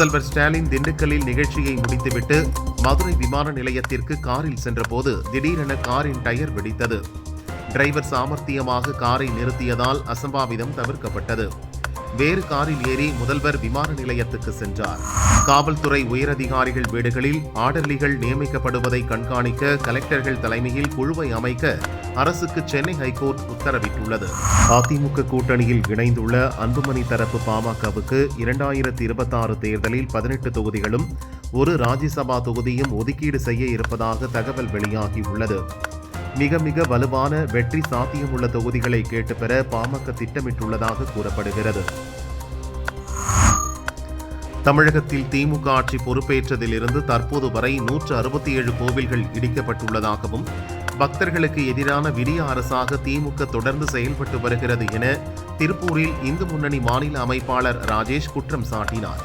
முதல்வர் ஸ்டாலின் திண்டுக்கல்லில் நிகழ்ச்சியை முடித்துவிட்டு மதுரை விமான நிலையத்திற்கு காரில் சென்றபோது திடீரென காரின் டயர் வெடித்தது. டிரைவர் சாமர்த்தியமாக காரை நிறுத்தியதால் அசம்பாவிதம் தவிர்க்கப்பட்டது. வேறு காரில் ஏறி முதல்வர் விமான நிலையத்துக்கு சென்றார். காவல்துறை உயரதிகாரிகள் வீடுகளில் ஆர்டர்லிகள் நியமிக்கப்படுவதை கண்காணிக்க கலெக்டர்கள் தலைமையில் குழுவை அமைக்க அரசுக்கு சென்னை ஹைகோர்ட் உத்தரவிட்டுள்ளது. அதிமுக கூட்டணியில் இணைந்துள்ள அன்புமணி தரப்பு பாமகவுக்கு 2026 தேர்தலில் 18 தொகுதிகளும் ஒரு ராஜ்யசபா தொகுதியும் ஒதுக்கீடு செய்ய இருப்பதாக தகவல் வெளியாகியுள்ளது. மிக வலுவான வெற்றி சாத்தியமுள்ள தொகுதிகளை கேட்டு பெற பாமக திட்டமிட்டுள்ளதாக கூறப்படுகிறது. தமிழகத்தில் திமுக ஆட்சி பொறுப்பேற்றதிலிருந்து தற்போது வரை 167 கோவில்கள் இடிக்கப்பட்டுள்ளதாகவும் பக்தர்களுக்கு எதிரான விடிய அரசாக திமுக தொடர்ந்து செயல்பட்டு வருகிறது என திருப்பூரில் இந்து முன்னணி மாநில அமைப்பாளர் ராஜேஷ் குற்றம் சாட்டினார்.